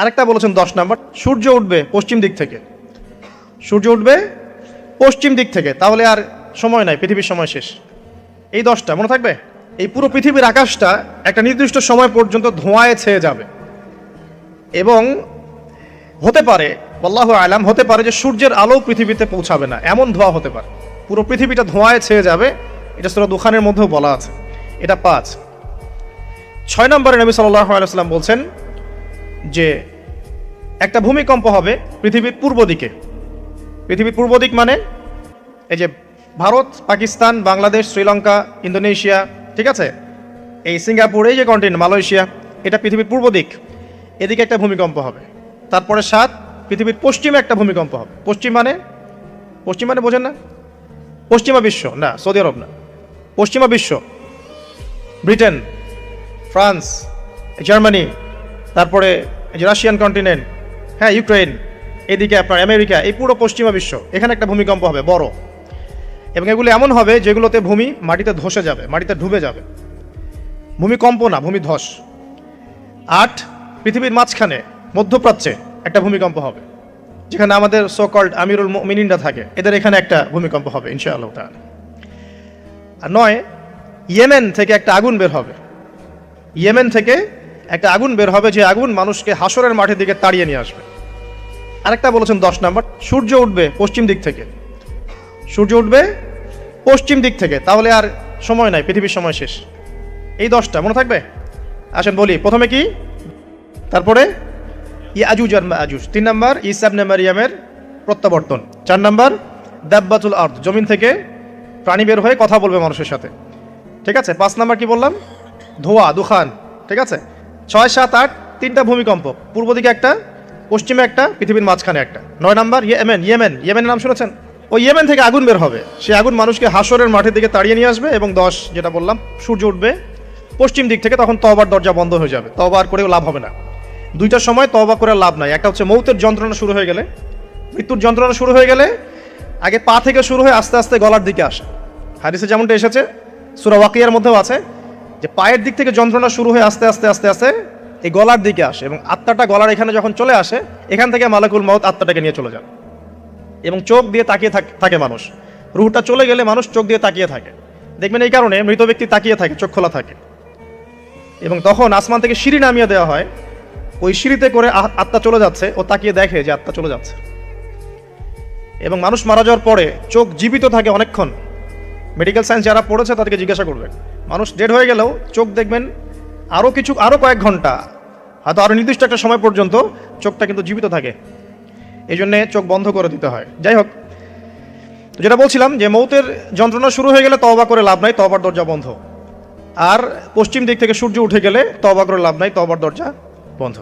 আরেকটা বলেছেন 10 নাম্বার, সূর্য উঠবে পশ্চিম দিক থেকে। সূর্য উঠবে পশ্চিম দিক থেকে, তাহলে আর সময় নাই, পৃথিবীর সময় শেষ। এই 10টা মনে থাকবে। এই পুরো পৃথিবীর আকাশটা একটা নির্দিষ্ট সময় পর্যন্ত ধোঁয়ায় ছেয়ে যাবে, এবং হতে পারে আল্লাহু আলাম, হতে পারে যে সূর্যের আলো পৃথিবীতে পৌঁছাবে না, এমন ধোঁয়া হতে পারে। পুরো পৃথিবীটা ধোঁয়ায় ছেয়ে যাবে, এটা সূরা দুখানের মধ্যেও বলা আছে। এটা 5। 6 নম্বরে নবী সাল্লাল্লাহু আলাইহি ওয়াসাল্লাম বলছেন যে একটা ভূমিকম্প হবে পৃথিবীর পূর্ব দিকে। পৃথিবীর পূর্ব দিক মানে এই যে ভারত, পাকিস্তান, বাংলাদেশ, শ্রীলঙ্কা, ইন্দোনেশিয়া, ঠিক আছে, এই সিঙ্গাপুর, এই যে কন্টিনেন্ট মালয়েশিয়া, এটা পৃথিবীর পূর্ব দিক। এদিকে একটা ভূমিকম্প হবে। তারপরে 7, পৃথিবীর পশ্চিমে একটা ভূমিকম্প হবে। পশ্চিম মানে বোঝেন না? পশ্চিমা বিশ্ব না, সৌদি আরব না, পশ্চিমা বিশ্ব, ব্রিটেন, ফ্রান্স, জার্মানি, তারপরে রাশিয়ান কন্টিনেন্ট, হ্যাঁ, ইউক্রেন, এদিকে আপনার আমেরিকা, এই পুরো পশ্চিমা বিশ্ব, এখানে একটা ভূমিকম্প হবে বড়। এবং এগুলো এমন হবে যেগুলোতে ভূমি মাটিতে ধসে যাবে, মাটিতে ডুবে যাবে। ভূমিকম্প না, ভূমিধস। 8, পৃথিবীর মাঝখানে মধ্যপ্রাচ্যে একটা ভূমিকম্প হবে, যেখানে আমাদের সো কল্ড আমিরুল মুমিনিনরা থাকে, এদের এখানে একটা ভূমিকম্প হবে ইনশাআল্লাহ তাআলা। আর 9, ইয়েমেন থেকে একটা আগুন বের হবে। ইয়েমেন থেকে একটা আগুন বের হবে, যে আগুন মানুষকে হাসরের মাঠের দিকে তাড়িয়ে নিয়ে আসবে। আরেকটা বলেছেন 10 নাম্বার, সূর্য উঠবে পশ্চিম দিক থেকে। সূর্য উঠবে পশ্চিম দিক থেকে, তাহলে আর সময় নাই, পৃথিবীর সময় শেষ। এই 10টা মনে থাকবে। আসেন বলি, প্রথমে কি, তারপরে ইয়াজুজ আর মাজুজ। 3 নাম্বার, ঈসা ইবনে মারইয়ামের প্রত্যাবর্তন। 4 নাম্বার, দাব্বাতুল আরদ, জমিন থেকে প্রাণী বের হয়ে কথা বলবে মানুষের সাথে, ঠিক আছে। 5 নাম্বার কি বললাম, ধোঁয়া, দুখান, ঠিক আছে। 6, 7, 8, 3টা ভূমিকম্প, পূর্ব দিকে একটা, পশ্চিমে একটা, পৃথিবীর মাঝখানে একটা। 9 নাম্বার, ইয়েমেনের নাম শুনেছেন? ওই ইয়েমেন থেকে আগুন বের হবে, সেই আগুন মানুষকে হাসরের মাঠের দিকে তাড়িয়ে নিয়ে আসবে। এবং 10, যেটা বললাম, সূর্য উঠবে পশ্চিম দিক থেকে, তখন তওবার দরজা বন্ধ হয়ে যাবে, তওবা আর করেও লাভ হবে না। 2টার সময় তওবা করে লাভ নাই। একটা হচ্ছে মৌতের যন্ত্রণা শুরু হয়ে গেলে, মৃত্যুর যন্ত্রণা শুরু হয়ে গেলে, আগে পা থেকে শুরু হয়ে আস্তে আস্তে গলার দিকে আসে। হাদিসে যেমনটা এসেছে, সূরা ওয়াকিয়ার মধ্যেও আছে, যে পায়ের দিক থেকে যন্ত্রণা শুরু হয়ে আস্তে আস্তে আস্তে আস্তে এই গলার দিকে আসে, এবং আত্মাটা গলার এখানে যখন চলে আসে, এখান থেকে মালাকুল মউত আত্মাটাকে নিয়ে চলে যান। এবং চোখ দিয়ে তাকিয়ে থাকে মানুষ। রুহটা চলে গেলে মানুষ চোখ দিয়ে তাকিয়ে থাকে, দেখবেন এই কারণে মৃত ব্যক্তি তাকিয়ে থাকে, চোখ খোলা থাকে। এবং তখন আসমান থেকে সিঁড়ি নামিয়ে দেওয়া হয়, ওই সিঁড়িতে করে আত্মা চলে যাচ্ছে, ও তাকিয়ে দেখে যে আত্মা চলে যাচ্ছে। এবং মানুষ মারা যাওয়ার পরে চোখ জীবিত থাকে অনেকক্ষণ। মেডিকেল সায়েন্স যারা পড়েছে তাদেরকে জিজ্ঞাসা করবে, মানুষ ডেড হয়ে গেলেও চোখ দেখবেন আরও কয়েক ঘন্টা, হয়তো আরও নির্দিষ্ট একটা সময় পর্যন্ত চোখটা কিন্তু জীবিত থাকে। এই জন্যে চোখ বন্ধ করে দিতে হয়। যাই হোক, তো যেটা বলছিলাম, যে মৌতের যন্ত্রণা শুরু হয়ে গেলে তওবা করে লাভ নাই, তওবার দরজা বন্ধ। আর পশ্চিম দিক থেকে সূর্য উঠে গেলে তওবা করে লাভ নাই, তওবার দরজা বন্ধ।